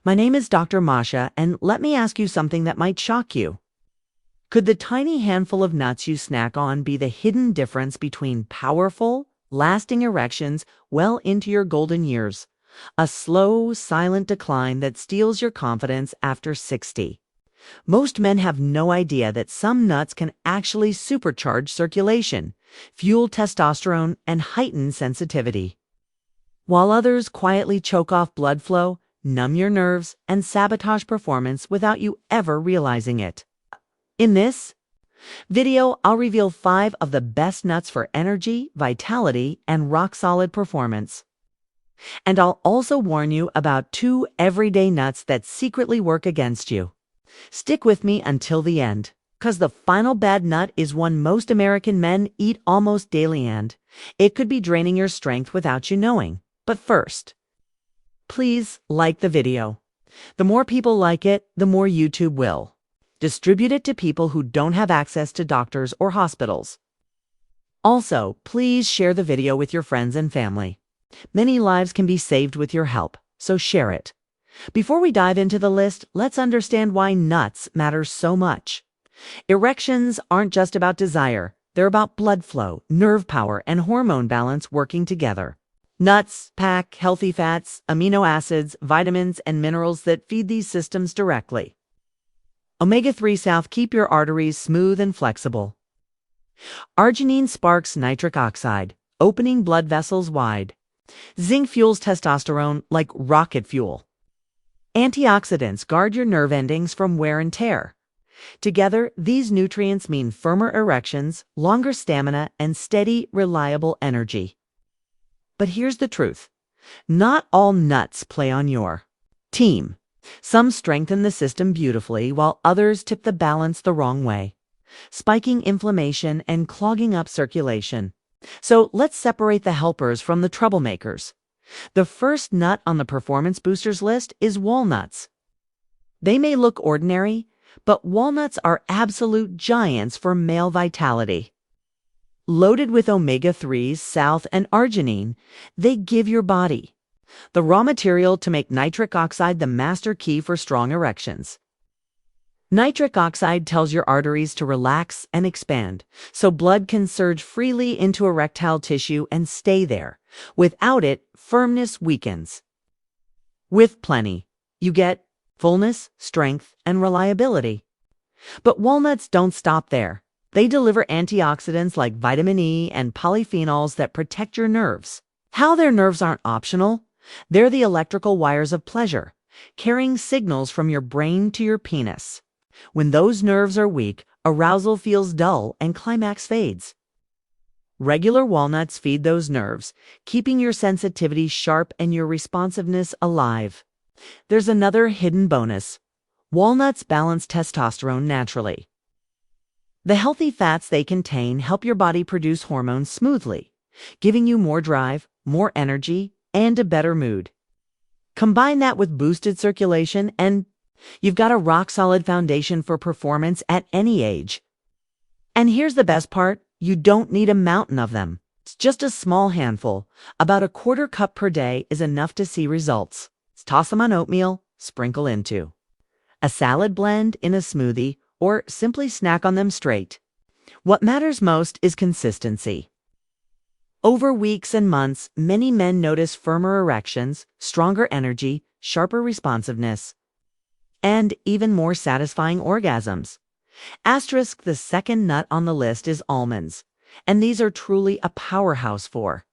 My name is Dr. Masha, and let me ask you something that might shock you. Could the tiny handful of nuts you snack on be the hidden difference between powerful, lasting erections well into your golden years? A slow, silent decline that steals your confidence after 60. Most men have no idea that some nuts can actually supercharge circulation, fuel testosterone, and heighten sensitivity, while others quietly choke off blood flow, numb your nerves, and sabotage performance without you ever realizing it. In this video, I'll reveal 5 of the best nuts for energy, vitality, and rock-solid performance. And I'll also warn you about 2 everyday nuts that secretly work against you. Stick with me until the end, because the final bad nut is one most American men eat almost daily, and it could be draining your strength without you knowing. But first, please like the video. The more people like it, the more YouTube will distribute it to people who don't have access to doctors or hospitals. Also, please share the video with your friends and family. Many lives can be saved with your help, so share it. Before we dive into the list, let's understand why nuts matter so much. Erections aren't just about desire. They're about blood flow, nerve power, and hormone balance working together. Nuts pack healthy fats, amino acids, vitamins, and minerals that feed these systems directly. Omega-3 South keep your arteries smooth and flexible. Arginine sparks nitric oxide, opening blood vessels wide. Zinc fuels testosterone like rocket fuel. Antioxidants guard your nerve endings from wear and tear. Together, these nutrients mean firmer erections, longer stamina, and steady, reliable energy. But here's the truth. Not all nuts play on your team. Some strengthen the system beautifully, while others tip the balance the wrong way, spiking inflammation and clogging up circulation. So let's separate the helpers from the troublemakers. The first nut on the performance boosters list is walnuts. They may look ordinary, but walnuts are absolute giants for male vitality. Loaded with omega-3s, south, and arginine, they give your body the raw material to make nitric oxide the master key for strong erections. Nitric oxide tells your arteries to relax and expand, so blood can surge freely into erectile tissue and stay there. Without it, firmness weakens. With plenty, you get fullness, strength, and reliability. But walnuts don't stop there. They deliver antioxidants like vitamin E and polyphenols that protect your nerves. How their nerves aren't optional? They're the electrical wires of pleasure, carrying signals from your brain to your penis. When those nerves are weak, arousal feels dull and climax fades. Regular walnuts feed those nerves, keeping your sensitivity sharp and your responsiveness alive. There's another hidden bonus. Walnuts balance testosterone naturally. The healthy fats they contain help your body produce hormones smoothly, giving you more drive, more energy, and a better mood. Combine that with boosted circulation and you've got a rock-solid foundation for performance at any age. And here's the best part. You don't need a mountain of them. It's just a small handful. About a 1/4 cup per day is enough to see results. Toss them on oatmeal, sprinkle into a salad blend, in a smoothie, or simply snack on them straight. What matters most is consistency. Over weeks and months, many men notice firmer erections, stronger energy, sharper responsiveness, and even more satisfying orgasms. Asterisk, the second nut on the list is almonds, and these are truly a powerhouse for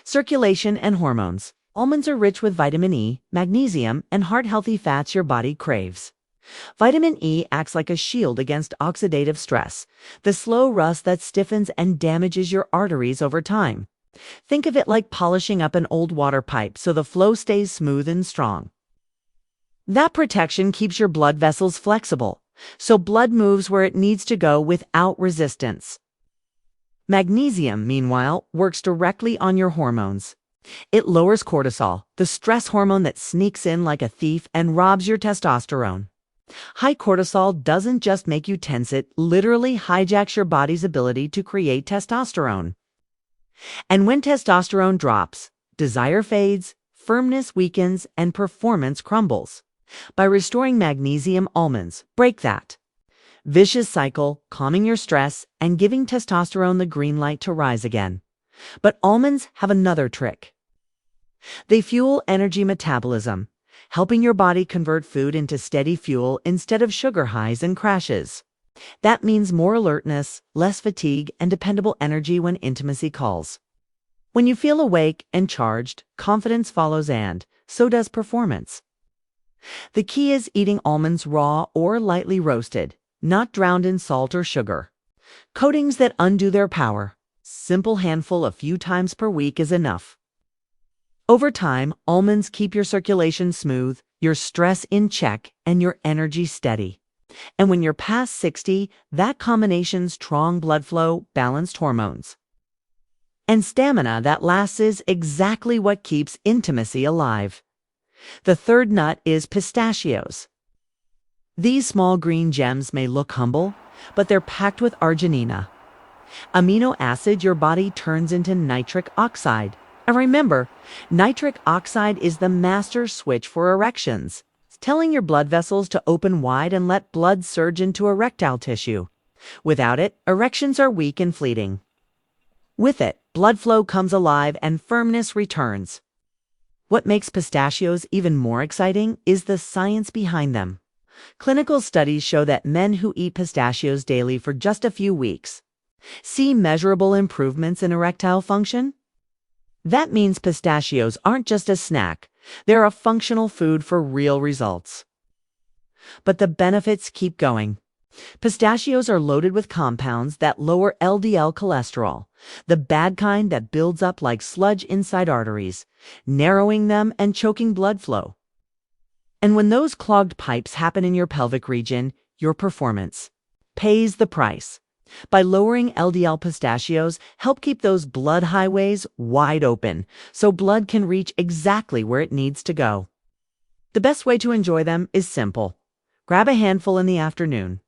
circulation and hormones. Almonds are rich with vitamin E, magnesium, and heart-healthy fats your body craves. Vitamin E acts like a shield against oxidative stress, the slow rust that stiffens and damages your arteries over time. Think of it like polishing up an old water pipe so the flow stays smooth and strong. That protection keeps your blood vessels flexible, so blood moves where it needs to go without resistance. Magnesium, meanwhile, works directly on your hormones. It lowers cortisol, the stress hormone that sneaks in like a thief and robs your testosterone. High cortisol doesn't just make you tense, it literally hijacks your body's ability to create testosterone. And when testosterone drops, desire fades, firmness weakens, and performance crumbles. By restoring magnesium, almonds break that vicious cycle, calming your stress and giving testosterone the green light to rise again. But almonds have another trick. They fuel energy metabolism, helping your body convert food into steady fuel instead of sugar highs and crashes. That means more alertness, less fatigue, and dependable energy when intimacy calls. When you feel awake and charged, confidence follows, and so does performance. The key is eating almonds raw or lightly roasted, not drowned in salt or sugar. Coatings that undo their power. Simple handful a few times per week is enough. Over time, almonds keep your circulation smooth, your stress in check, and your energy steady. And when you're past 60, that combination's strong blood flow, balanced hormones, and stamina that lasts is exactly what keeps intimacy alive. The third nut is pistachios. These small green gems may look humble, but they're packed with arginine, amino acid your body turns into nitric oxide. And remember, nitric oxide is the master switch for erections, telling your blood vessels to open wide and let blood surge into erectile tissue. Without it, erections are weak and fleeting. With it, blood flow comes alive and firmness returns. What makes pistachios even more exciting is the science behind them. Clinical studies show that men who eat pistachios daily for just a few weeks see measurable improvements in erectile function. That means pistachios aren't just a snack, they're a functional food for real results. But the benefits keep going. Pistachios are loaded with compounds that lower LDL cholesterol, the bad kind that builds up like sludge inside arteries, narrowing them and choking blood flow. And when those clogged pipes happen in your pelvic region, your performance pays the price. By lowering LDL, pistachios help keep those blood highways wide open so blood can reach exactly where it needs to go. The best way to enjoy them is simple. Grab a handful in the afternoon.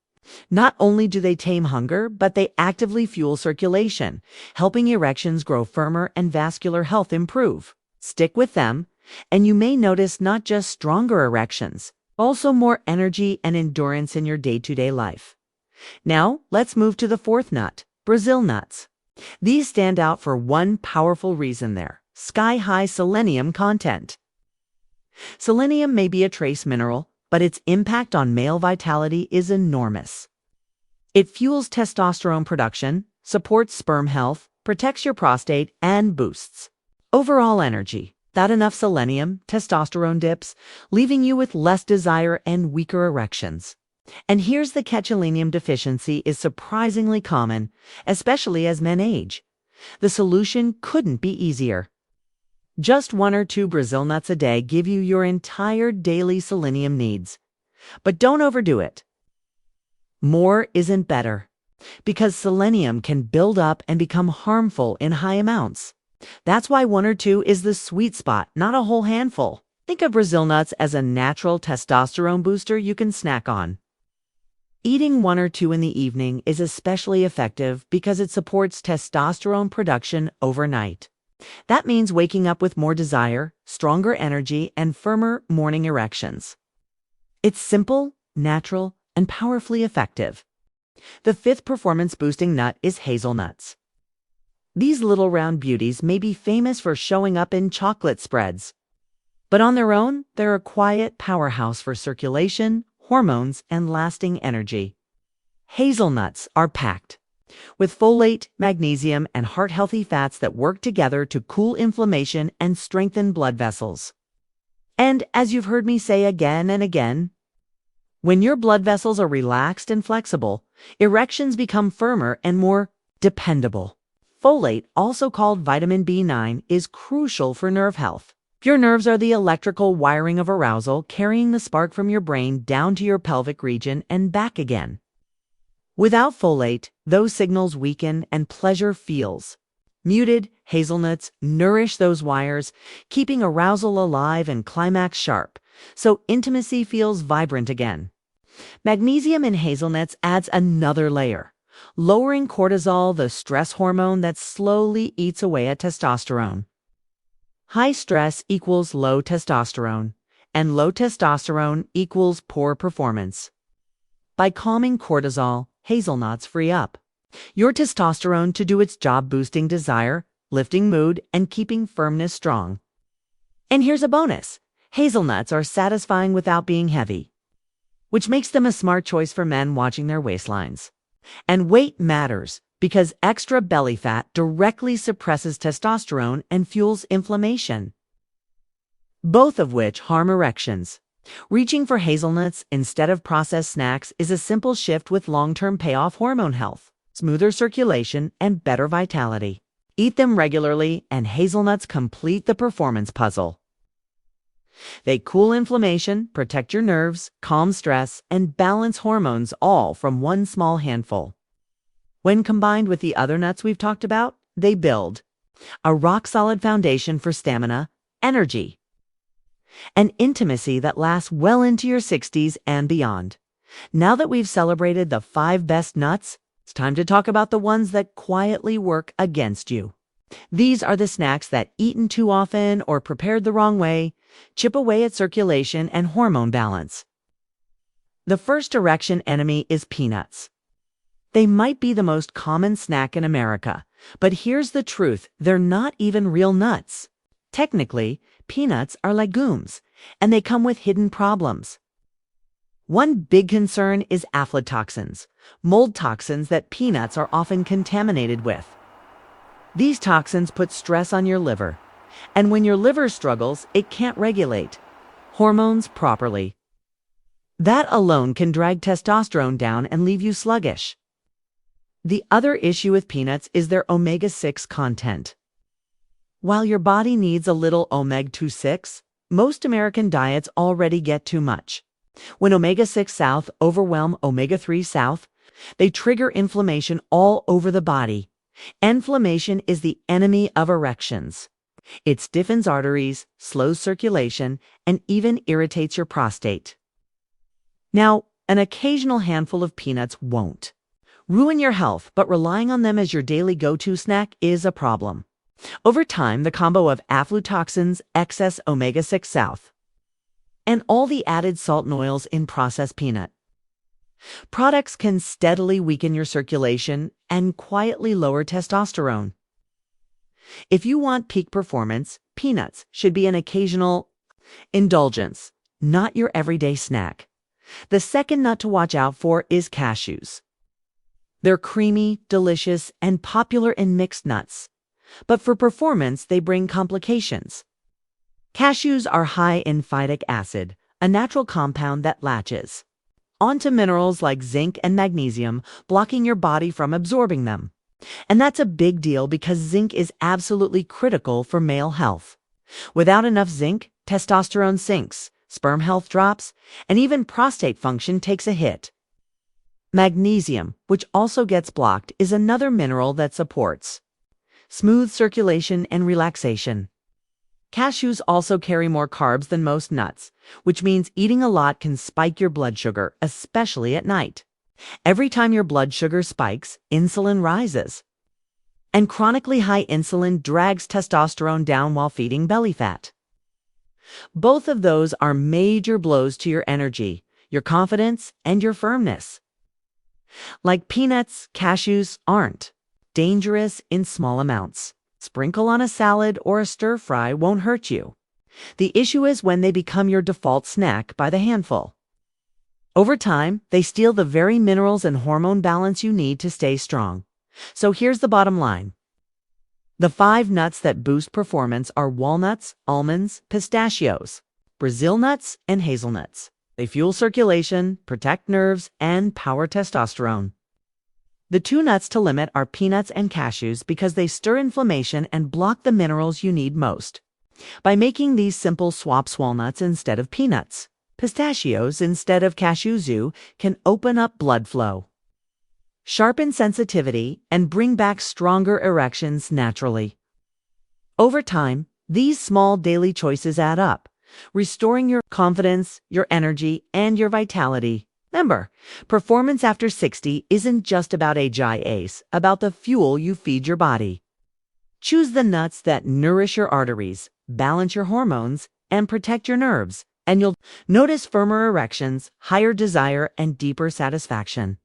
Not only do they tame hunger, but they actively fuel circulation, helping erections grow firmer and vascular health improve. Stick with them, and you may notice not just stronger erections, also more energy and endurance in your day-to-day life. Now, let's move to the fourth nut, Brazil nuts. These stand out for one powerful reason: their sky-high selenium content. Selenium may be a trace mineral, but its impact on male vitality is enormous. It fuels testosterone production, supports sperm health, protects your prostate, and boosts overall energy. Without enough selenium, testosterone dips, leaving you with less desire and weaker erections. And here's the catch: selenium deficiency is surprisingly common, especially as men age. The solution couldn't be easier. Just 1 or 2 Brazil nuts a day give you your entire daily selenium needs. But don't overdo it. More isn't better, because selenium can build up and become harmful in high amounts. That's why 1 or 2 is the sweet spot, not a whole handful. Think of Brazil nuts as a natural testosterone booster you can snack on. Eating 1 or 2 in the evening is especially effective because it supports testosterone production overnight. That means waking up with more desire, stronger energy, and firmer morning erections. It's simple, natural, and powerfully effective. The fifth performance-boosting nut is hazelnuts. These little round beauties may be famous for showing up in chocolate spreads, but on their own, they're a quiet powerhouse for circulation, hormones, and lasting energy. Hazelnuts are packed with folate, magnesium, and heart-healthy fats that work together to cool inflammation and strengthen blood vessels. And as you've heard me say again and again, when your blood vessels are relaxed and flexible, erections become firmer and more dependable. Folate, also called vitamin B9, is crucial for nerve health. Your nerves are the electrical wiring of arousal, carrying the spark from your brain down to your pelvic region and back again. Without folate, those signals weaken and pleasure feels muted. Hazelnuts nourish those wires, keeping arousal alive and climax sharp, so intimacy feels vibrant again. Magnesium in hazelnuts adds another layer, lowering cortisol, the stress hormone that slowly eats away at testosterone. High stress equals low testosterone, and low testosterone equals poor performance. By calming cortisol, hazelnuts free up your testosterone to do its job boosting desire, lifting mood, and keeping firmness strong. And here's a bonus. Hazelnuts are satisfying without being heavy, which makes them a smart choice for men watching their waistlines. And weight matters because extra belly fat directly suppresses testosterone and fuels inflammation, both of which harm erections. Reaching for hazelnuts instead of processed snacks is a simple shift with long-term payoff: hormone health, smoother circulation, and better vitality. Eat them regularly, and hazelnuts complete the performance puzzle. They cool inflammation, protect your nerves, calm stress, and balance hormones, all from one small handful. When combined with the other nuts we've talked about, they build a rock-solid foundation for stamina, energy, and intimacy that lasts well into your 60s and beyond. Now that we've celebrated the 5 best nuts, it's time to talk about the ones that quietly work against you. These are the snacks that, eaten too often or prepared the wrong way, chip away at circulation and hormone balance. The first erection enemy is peanuts. They might be the most common snack in America, but here's the truth: they're not even real nuts. Technically, peanuts are legumes, and they come with hidden problems. One big concern is aflatoxins, mold toxins that peanuts are often contaminated with. These toxins put stress on your liver, and when your liver struggles, it can't regulate hormones properly. That alone can drag testosterone down and leave you sluggish. The other issue with peanuts is their omega-6 content. While your body needs a little omega-6, most American diets already get too much. When omega-6 south overwhelm omega-3 south, they trigger inflammation all over the body. Inflammation is the enemy of erections. It stiffens arteries, slows circulation, and even irritates your prostate. Now, an occasional handful of peanuts won't ruin your health, but relying on them as your daily go-to snack is a problem. Over time, the combo of aflatoxins, excess omega-6 south, and all the added salt and oils in processed peanut products can steadily weaken your circulation and quietly lower testosterone. If you want peak performance, peanuts should be an occasional indulgence, not your everyday snack. The second nut to watch out for is cashews. They're creamy, delicious, and popular in mixed nuts, but for performance, they bring complications. Cashews are high in phytic acid, a natural compound that latches onto minerals like zinc and magnesium, blocking your body from absorbing them. And that's a big deal because zinc is absolutely critical for male health. Without enough zinc, testosterone sinks, sperm health drops, and even prostate function takes a hit. Magnesium, which also gets blocked, is another mineral that supports smooth circulation and relaxation. Cashews also carry more carbs than most nuts, which means eating a lot can spike your blood sugar, especially at night. Every time your blood sugar spikes, insulin rises. And chronically high insulin drags testosterone down while feeding belly fat. Both of those are major blows to your energy, your confidence, and your firmness. Like peanuts, cashews aren't dangerous in small amounts. Sprinkle on a salad or a stir fry won't hurt you. The issue is when they become your default snack by the handful. Over time, they steal the very minerals and hormone balance you need to stay strong. So here's the bottom line. The 5 nuts that boost performance are walnuts, almonds, pistachios, Brazil nuts, and hazelnuts. They fuel circulation, protect nerves, and power testosterone. The 2 nuts to limit are peanuts and cashews because they stir inflammation and block the minerals you need most. By making these simple swaps, walnuts instead of peanuts, pistachios instead of cashews, can open up blood flow, sharpen sensitivity, and bring back stronger erections naturally. Over time, these small daily choices add up, restoring your confidence, your energy, and your vitality. Remember, performance after 60 isn't just about AGIs, about the fuel you feed your body. Choose the nuts that nourish your arteries, balance your hormones, and protect your nerves. and you'll notice firmer erections, higher desire, and deeper satisfaction.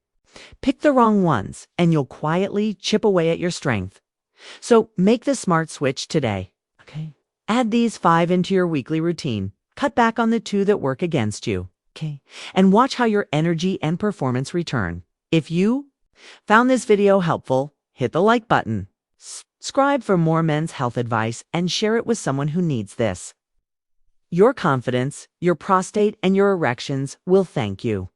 Pick the wrong ones, and you'll quietly chip away at your strength. So make the smart switch today. Okay. Add these 5 into your weekly routine. Cut back on the 2 that work against you. Okay. And watch how your energy and performance return. If you found this video helpful, hit the like button, subscribe for more men's health advice, and share it with someone who needs this. Your confidence, your prostate, and your erections will thank you.